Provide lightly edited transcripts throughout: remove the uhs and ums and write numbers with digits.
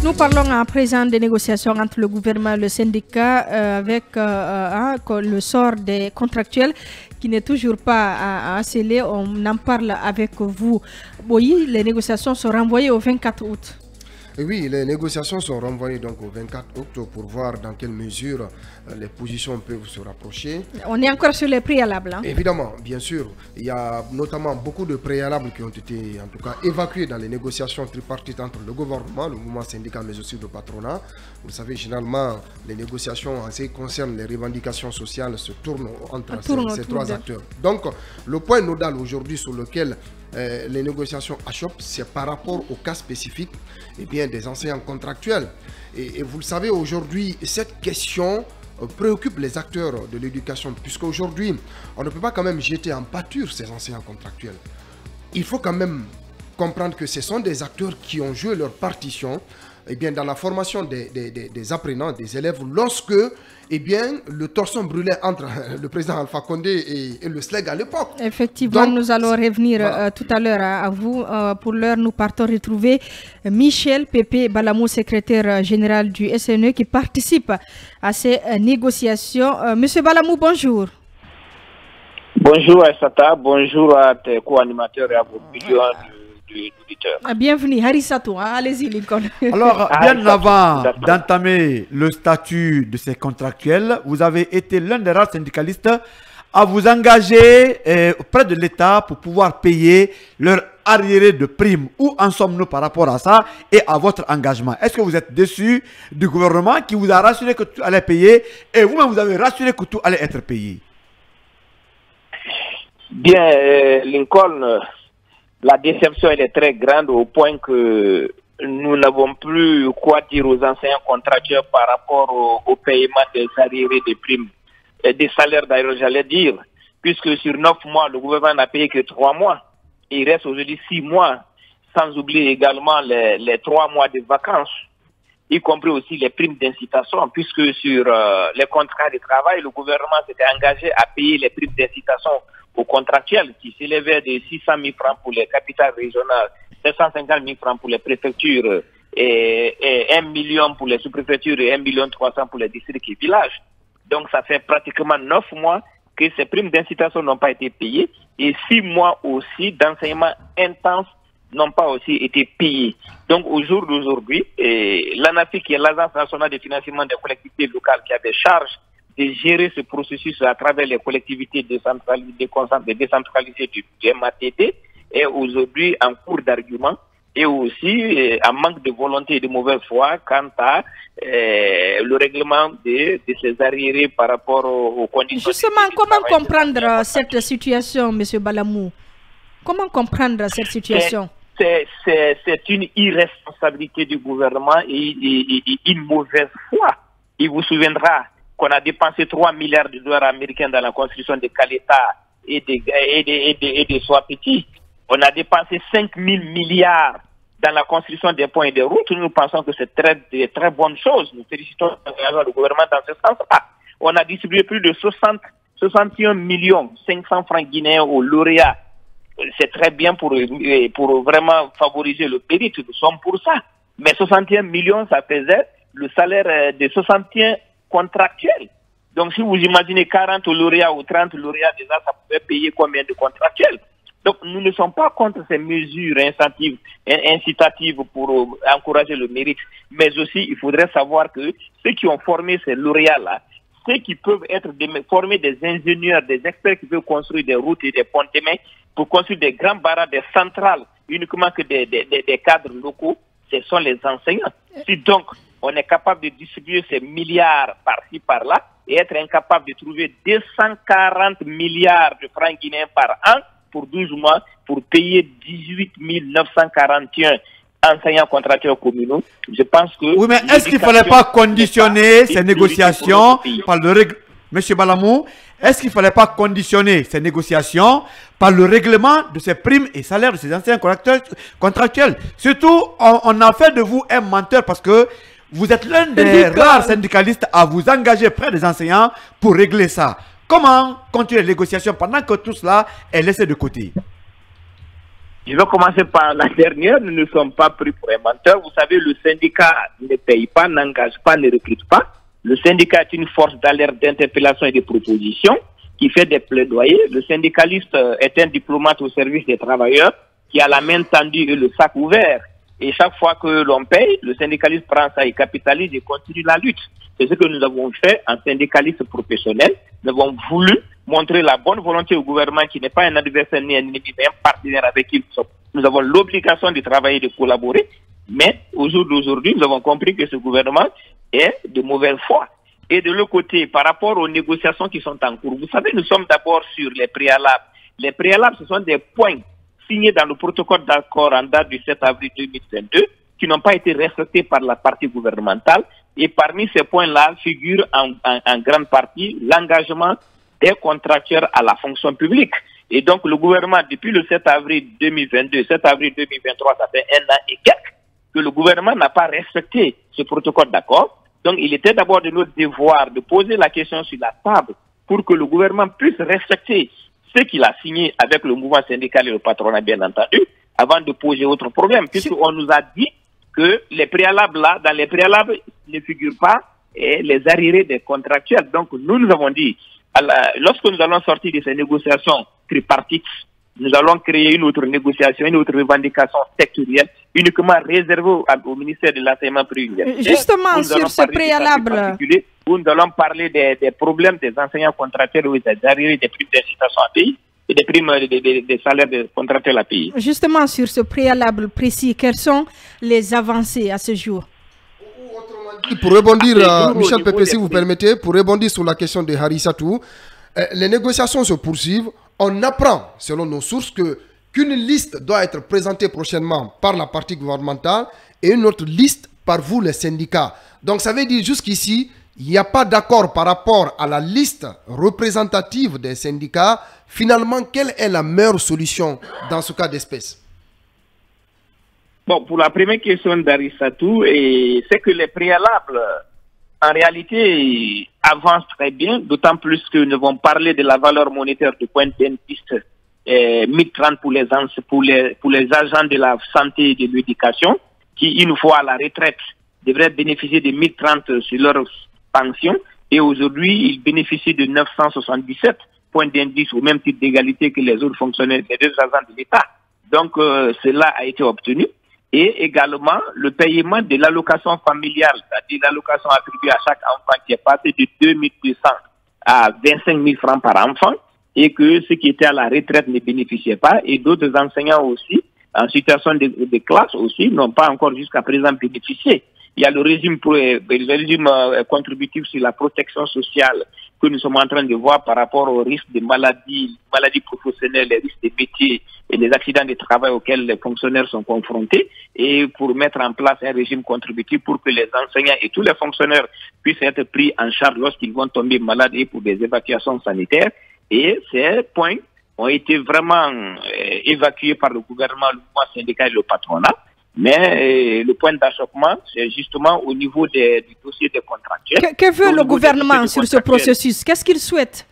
Nous parlons à présent des négociations entre le gouvernement et le syndicat avec le sort des contractuels qui n'est toujours pas scellé. On en parle avec vous. Oui, les négociations sont renvoyées au 24 août. Et oui, les négociations sont renvoyées donc au 24 août pour voir dans quelle mesure les positions peuvent se rapprocher. On est encore sur les préalables. Hein? Évidemment, bien sûr. Il y a notamment beaucoup de préalables qui ont été en tout cas évacués dans les négociations tripartites entre le gouvernement, le mouvement syndical mais aussi le patronat. Vous savez, généralement, les négociations en ce qui concerne les revendications sociales se tournent entre ces trois acteurs. Donc, le point nodal aujourd'hui sur lequel les négociations achoppent, c'est par rapport au cas spécifique des enseignants contractuels. Et vous le savez, aujourd'hui, cette question préoccupe les acteurs de l'éducation, puisqu'aujourd'hui, on ne peut pas quand même jeter en pâture ces enseignants contractuels. Il faut quand même comprendre que ce sont des acteurs qui ont joué leur partition dans la formation des apprenants, des élèves, lorsque le torchon brûlait entre le président Alpha Condé et le SLEG à l'époque. Effectivement, donc, nous allons revenir tout à l'heure à vous. Pour l'heure, nous partons retrouver Michel Pépé Balamou, secrétaire général du SNE, qui participe à ces négociations. Monsieur Balamou, bonjour. Bonjour Aïssata, bonjour à tes co-animateurs et à vos millions d'auditeurs. Bienvenue, Harissatou, allez-y Lincoln. Alors, bien avant d'entamer le statut de ces contractuels, vous avez été l'un des rares syndicalistes à vous engager auprès de l'État pour pouvoir payer leur arriéré de primes. Où en sommes-nous par rapport à ça et à votre engagement? Est-ce que vous êtes déçu du gouvernement qui vous a rassuré que tout allait payer et vous-même vous avez rassuré que tout allait être payé? Bien, Lincoln, la déception elle est très grande au point que nous n'avons plus quoi dire aux enseignants contractuels par rapport au paiement des arriérés des primes et des salaires d'ailleurs, j'allais dire, puisque sur 9 mois, le gouvernement n'a payé que 3 mois. Et il reste aujourd'hui 6 mois, sans oublier également les 3 mois de vacances, y compris aussi les primes d'incitation, puisque sur les contrats de travail, le gouvernement s'était engagé à payer les primes d'incitation aux contractuels qui s'élevaient de 600 000 francs pour les capitales régionales, 750 000 francs pour les préfectures et 1 million pour les sous-préfectures et 1 300 000 pour les districts et villages. Donc ça fait pratiquement 9 mois que ces primes d'incitation n'ont pas été payées et 6 mois aussi d'enseignement intense n'ont pas aussi été payés. Donc au jour d'aujourd'hui, l'ANAFI, qui est l'Agence nationale de financement des collectivités locales qui avait charge de gérer ce processus à travers les collectivités décentralisées du MATD, est aujourd'hui en cours d'argument et aussi en manque de volonté et de mauvaise foi quant à le règlement de ces arriérés par rapport aux conditions. Justement, comment comprendre cette situation, M. Balamou? Comment comprendre cette situation? C'est une irresponsabilité du gouvernement et une mauvaise foi. Il vous souviendra qu'on a dépensé 3 milliards de dollars américains dans la construction de Caleta et des Swapiti. On a dépensé 5 000 milliards dans la construction des ponts et des routes. Nous pensons que c'est de très bonnes choses. Nous félicitons le gouvernement dans ce sens-là. On a distribué plus de 61 millions 500 francs guinéens aux lauréats. C'est très bien pour vraiment favoriser le mérite. Nous sommes pour ça. Mais 61 millions, ça faisait le salaire de 61 contractuels. Donc, si vous imaginez 40 lauréats ou 30 lauréats, déjà, ça pouvait payer combien de contractuels? Donc, nous ne sommes pas contre ces mesures incitatives pour encourager le mérite, mais aussi, il faudrait savoir que ceux qui ont formé ces lauréats-là, ceux qui peuvent être former des ingénieurs, des experts qui peuvent construire des routes et des ponts demain, pour construire des grands barrages, des centrales, uniquement que des cadres locaux, ce sont les enseignants. Si donc, on est capable de distribuer ces milliards par-ci, par-là, et être incapable de trouver 240 milliards de francs guinéens par an pour 12 mois pour payer 18 941 enseignants contractuels communaux, je pense que... Oui, mais est-ce qu'il ne fallait pas conditionner ces négociations par le règlement, M. Balamou, est-ce qu'il ne fallait pas conditionner ces négociations par le règlement de ces primes et salaires de ces enseignants contractuels? Surtout, on a fait de vous un menteur parce que vous êtes l'un des rares syndicalistes à vous engager près des enseignants pour régler ça. Comment continuer les négociations pendant que tout cela est laissé de côté? Je vais commencer par la dernière. Nous ne sommes pas pris pour un menteur. Vous savez, le syndicat ne paye pas, n'engage pas, ne recrute pas. Le syndicat est une force d'alerte, d'interpellation et de proposition qui fait des plaidoyers. Le syndicaliste est un diplomate au service des travailleurs qui a la main tendue et le sac ouvert. Et chaque fois que l'on paye, le syndicaliste prend ça et capitalise et continue la lutte. C'est ce que nous avons fait en syndicaliste professionnel. Nous avons voulu montrer la bonne volonté au gouvernement qui n'est pas un adversaire ni un ennemi, mais un partenaire avec qui nous avons l'obligation de travailler et de collaborer. Mais au jour d'aujourd'hui, nous avons compris que ce gouvernement est de mauvaise foi. Et de l'autre côté, par rapport aux négociations qui sont en cours, vous savez, nous sommes d'abord sur les préalables. Les préalables, ce sont des points signés dans le protocole d'accord en date du 7 avril 2022 qui n'ont pas été respectés par la partie gouvernementale. Et parmi ces points-là figure en grande partie l'engagement des contracteurs à la fonction publique. Et donc, le gouvernement, depuis le 7 avril 2022, 7 avril 2023, ça fait un an et quelques, que le gouvernement n'a pas respecté ce protocole d'accord. Donc, il était d'abord de notre devoir de poser la question sur la table pour que le gouvernement puisse respecter ce qu'il a signé avec le mouvement syndical et le patronat, bien entendu, avant de poser autre problème, puisqu'on nous a dit que les préalables là, dans les préalables, ne figurent pas les arriérés des contractuels. Donc, nous avons dit, lorsque nous allons sortir de ces négociations tripartites, nous allons créer une autre négociation, une autre revendication sectorielle, uniquement réservée au ministère de l'enseignement privé. Justement, sur ce préalable, où nous allons parler des problèmes des enseignants contractuels ou des arriérés des primes d'incitation à payer et des primes des salaires des contractuels à payer. Justement, sur ce préalable précis, quelles sont les avancées à ce jour? Pour rebondir, Michel Pépé, si vous permettez, pour rebondir sur la question de Harissatou, les négociations se poursuivent. On apprend, selon nos sources, qu'une liste doit être présentée prochainement par la partie gouvernementale et une autre liste par vous, les syndicats. Donc, ça veut dire jusqu'ici, il n'y a pas d'accord par rapport à la liste représentative des syndicats. Finalement, quelle est la meilleure solution dans ce cas d'espèce? Bon, pour la première question d'Harissatou, c'est que les préalables, en réalité, avancent très bien, d'autant plus que nous vont parler de la valeur monétaire du point d'indice 1030 pour les agents de la santé et de l'éducation, qui, une fois à la retraite, devraient bénéficier de 1030 sur leur pension, et aujourd'hui, ils bénéficient de 977 points d'indice au même titre d'égalité que les autres fonctionnaires, les deux agents de l'État. Donc, cela a été obtenu. Et également le paiement de l'allocation familiale, c'est-à-dire l'allocation attribuée à chaque enfant qui est passé de 2200 à 25 000 francs par enfant, et que ceux qui étaient à la retraite ne bénéficiaient pas, et d'autres enseignants aussi, en situation de classe aussi, n'ont pas encore jusqu'à présent bénéficié. Il y a le régime contributif sur la protection sociale que nous sommes en train de voir par rapport aux risques de maladies professionnelles, les risques de métiers et les accidents de travail auxquels les fonctionnaires sont confrontés, et pour mettre en place un régime contributif pour que les enseignants et tous les fonctionnaires puissent être pris en charge lorsqu'ils vont tomber malades et pour des évacuations sanitaires. Et ces points ont été vraiment évacués par le gouvernement, le mouvement syndical et le patronat. Mais le point d'achoppement, c'est justement au niveau du dossier des contractuels. Que veut le gouvernement sur ce processus? Qu'est-ce qu'il souhaite?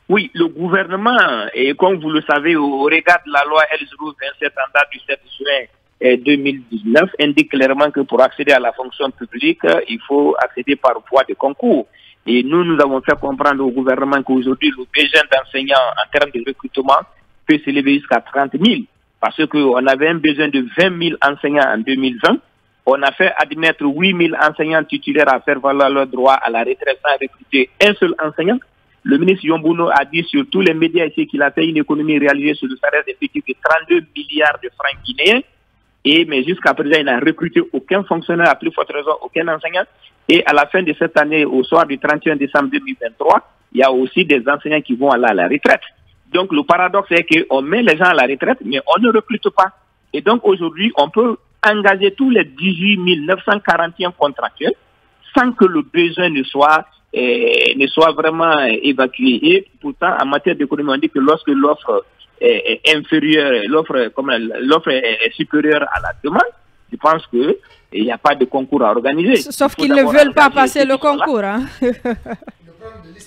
Oui, le gouvernement, et comme vous le savez, au regard de la loi L027 en date du 7 juin 2019, indique clairement que pour accéder à la fonction publique, il faut accéder par voie de concours. Et nous avons fait comprendre au gouvernement qu'aujourd'hui, le besoin d'enseignants en termes de recrutement peut s'élever jusqu'à 30 000. Parce qu'on avait un besoin de 20 000 enseignants en 2020. On a fait admettre 8 000 enseignants titulaires à faire valoir leur droit à la retraite sans recruter un seul enseignant. Le ministre Yombouno a dit sur tous les médias ici qu'il a fait une économie réalisée sur le salaire effectif de 32 milliards de francs guinéens. Mais jusqu'à présent, il n'a recruté aucun fonctionnaire, à plus forte raison, aucun enseignant. Et à la fin de cette année, au soir du 31 décembre 2023, il y a aussi des enseignants qui vont aller à la retraite. Donc, le paradoxe est qu'on met les gens à la retraite, mais on ne recrute pas. Et donc, aujourd'hui, on peut engager tous les 18 941 contractuels sans que le besoin ne soit vraiment évacué. Et pourtant, en matière d'économie, on dit que lorsque l'offre est inférieure, l'offre est supérieure à la demande, je pense qu'il n'y a pas de concours à organiser. Sauf qu'ils ne veulent pas passer le concours. Hein.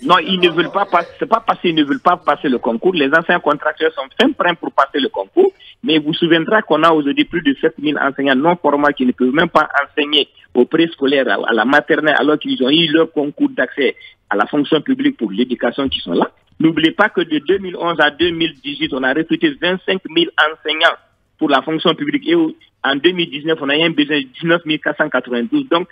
Non, ils ne veulent pas passer. C'est pas parce qu'ils ne veulent pas passer le concours. Les anciens contractuels sont fin prêts pour passer le concours. Mais vous vous souviendrez qu'on a aujourd'hui plus de 7000 enseignants non formels qui ne peuvent même pas enseigner au préscolaire, à la maternelle, alors qu'ils ont eu leur concours d'accès à la fonction publique pour l'éducation qui sont là. N'oubliez pas que de 2011 à 2018, on a recruté 25 000 enseignants pour la fonction publique. Et en 2019, on a eu un besoin de 19 492. Donc,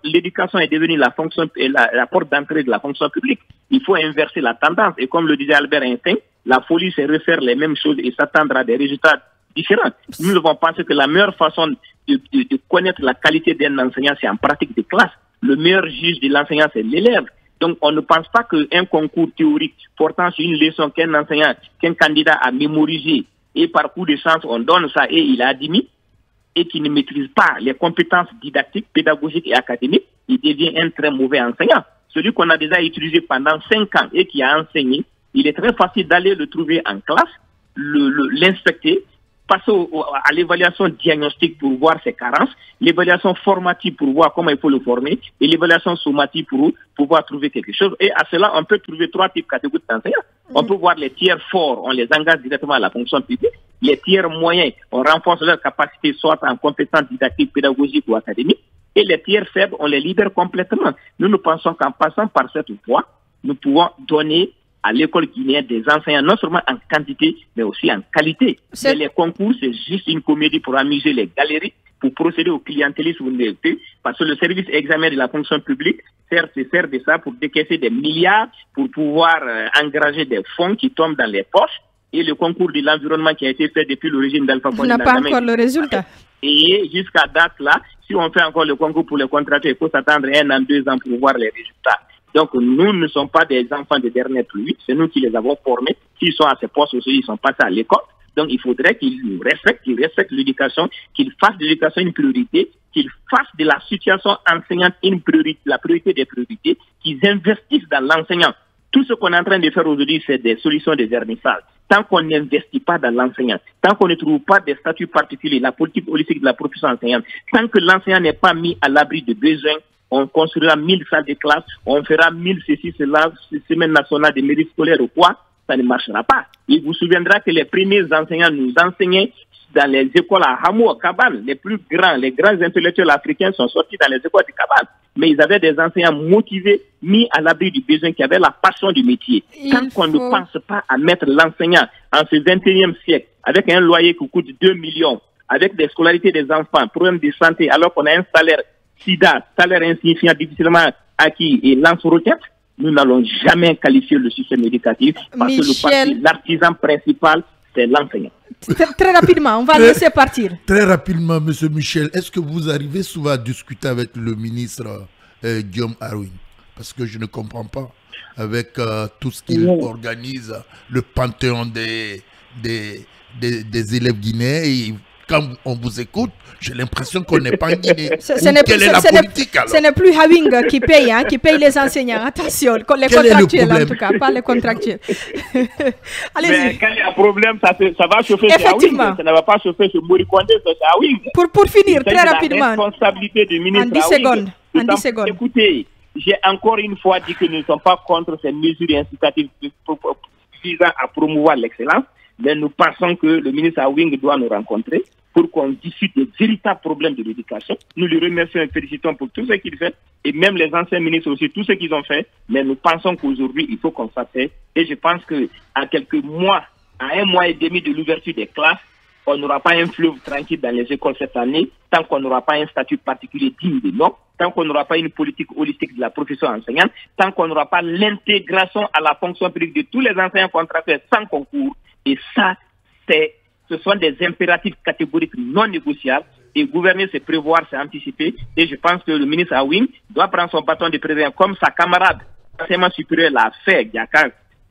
l'éducation est devenue la porte d'entrée de la fonction publique. Il faut inverser la tendance. Et comme le disait Albert Einstein, la folie, c'est refaire les mêmes choses et s'attendre à des résultats différents. Nous devons penser que la meilleure façon de connaître la qualité d'un enseignant, c'est en pratique de classe. Le meilleur juge de l'enseignant, c'est l'élève. Donc, on ne pense pas qu'un concours théorique portant sur une leçon qu'un candidat a mémorisé et par coup de chance, on donne ça et il a admis et qui ne maîtrise pas les compétences didactiques, pédagogiques et académiques, il devient un très mauvais enseignant. Celui qu'on a déjà utilisé pendant 5 ans et qui a enseigné, il est très facile d'aller le trouver en classe, l'inspecter, passer à l'évaluation diagnostique pour voir ses carences, l'évaluation formative pour voir comment il faut le former et l'évaluation sommative pour pouvoir trouver quelque chose. Et à cela, on peut trouver 3 types de catégories d'enseignants. On peut voir les tiers forts, on les engage directement à la fonction publique. Les tiers moyens, on renforce leur capacité soit en compétences didactiques, pédagogiques ou académiques. Et les tiers faibles, on les libère complètement. Nous pensons qu'en passant par cette voie, nous pouvons donner à l'école guinéenne des enseignants, non seulement en quantité, mais aussi en qualité. Mais les concours, c'est juste une comédie pour amuser les galeries, pour procéder au clientélisme, parce que le service examen de la fonction publique sert de ça pour décaisser des milliards, pour pouvoir engager des fonds qui tombent dans les poches. Et le concours de l'environnement qui a été fait depuis l'origine d'Alpha Condé n'a pas encore le résultat. Et jusqu'à date là, si on fait encore le concours pour les contrats, il faut s'attendre 1 an, 2 ans pour voir les résultats. Donc nous ne sommes pas des enfants de dernière pluie, c'est nous qui les avons formés. S'ils sont à ces postes aussi, ils sont passés à l'école. Donc il faudrait qu'ils nous respectent, qu'ils respectent l'éducation, qu'ils fassent de l'éducation une priorité, qu'ils fassent de la situation enseignante une priorité, la priorité des priorités, qu'ils investissent dans l'enseignant. Tout ce qu'on est en train de faire aujourd'hui, c'est des solutions de vernissage. Tant qu'on n'investit pas dans l'enseignant, tant qu'on ne trouve pas des statuts particuliers, la politique holistique de la profession enseignante, tant que l'enseignant n'est pas mis à l'abri de besoins, on construira 1000 salles de classe, on fera 1000 ceci, cela, semaine nationale des mérites scolaires ou quoi, ça ne marchera pas. Il vous souviendra que les premiers enseignants nous enseignaient dans les écoles à Hamou, à Cabane. Les grands intellectuels africains sont sortis dans les écoles de Cabane. Mais ils avaient des enseignants motivés, mis à l'abri du besoin, qui avaient la passion du métier. Tant qu'on ne pense pas à mettre l'enseignant en ce 21e siècle, avec un loyer qui coûte 2 millions, avec des scolarités des enfants, problèmes de santé, alors qu'on a un salaire salaire insignifiant, difficilement acquis et lance-roquette, nous n'allons jamais qualifier le système éducatif parce que l'artisan principal, c'est l'enseignant. Très rapidement, on va laisser partir. Très rapidement, M. Michel, est-ce que vous arrivez souvent à discuter avec le ministre Guillaume Aroui? Parce que je ne comprends pas avec tout ce qu'il organise, le panthéon des élèves guinéens. Et quand on vous écoute, j'ai l'impression qu'on n'est pas en Guinée. Quelle est la politique alors? Ce n'est plus Hawing qui paye les enseignants. Attention, les contractuels en tout cas, pas les contractuels. Mais quand il y a un problème, ça va chauffer chez Hawing. Ça ne va pas chauffer chez Morikonde, c'est chez Hawing. Pour finir, très rapidement. La responsabilité du ministre en 10 secondes. Écoutez, j'ai encore une fois dit que nous ne sommes pas contre ces mesures incitatives visant à promouvoir l'excellence, mais nous pensons que le ministre Hawing doit nous rencontrer pour qu'on discute des véritables problèmes de l'éducation. Nous lui remercions et félicitons pour tout ce qu'il fait, et même les anciens ministres aussi, tout ce qu'ils ont fait, mais nous pensons qu'aujourd'hui, il faut qu'on s'asseye, et je pense qu'à quelques mois, à 1 mois et demi de l'ouverture des classes, on n'aura pas un fleuve tranquille dans les écoles cette année, tant qu'on n'aura pas un statut particulier digne de nom, tant qu'on n'aura pas une politique holistique de la profession enseignante, tant qu'on n'aura pas l'intégration à la fonction publique de tous les enseignants contractuels sans concours, et ça, ce sont des impératifs catégoriques non négociables. Et gouverner, c'est prévoir, c'est anticiper. Et je pense que le ministre Hawing doit prendre son bâton de président comme sa camarade enseignement supérieur l'a fait,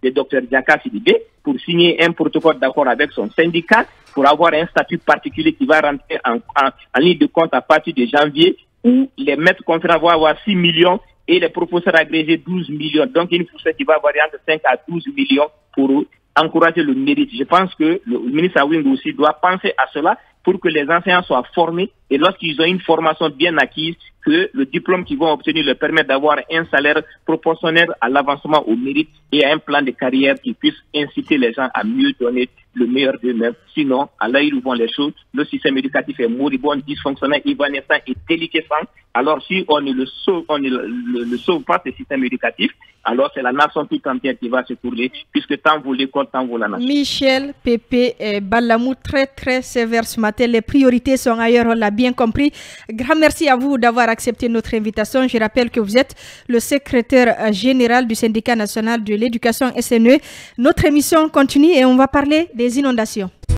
le docteur Diaka Sidibé, pour signer un protocole d'accord avec son syndicat pour avoir un statut particulier qui va rentrer en ligne de compte à partir de janvier, où les maîtres conférents vont avoir 6 millions et les professeurs agrégés 12 millions. Donc une fourchette qui va varier entre 5 à 12 millions pour encourager le mérite. Je pense que le ministre Hawing aussi doit penser à cela pour que les enseignants soient formés et lorsqu'ils ont une formation bien acquise, que le diplôme qu'ils vont obtenir leur permet d'avoir un salaire proportionnel à l'avancement au mérite et à un plan de carrière qui puisse inciter les gens à mieux donner le meilleur d'eux-mêmes. Sinon, à là où vont les choses, le système éducatif est moribond, dysfonctionnel, évanescent et déliquescent. Alors si on ne le sauve pas, ce système éducatif, alors c'est la nation tout entière qui va se tourner, puisque tant vaut l'école, tant vaut la nation. Michel, Pépé et Balamou, très sévère ce matin. Les priorités sont ailleurs, on l'a bien compris. Grand merci à vous d'avoir accepté notre invitation. Je rappelle que vous êtes le secrétaire général du syndicat national de l'éducation SNE. Notre émission continue et on va parler des inondations.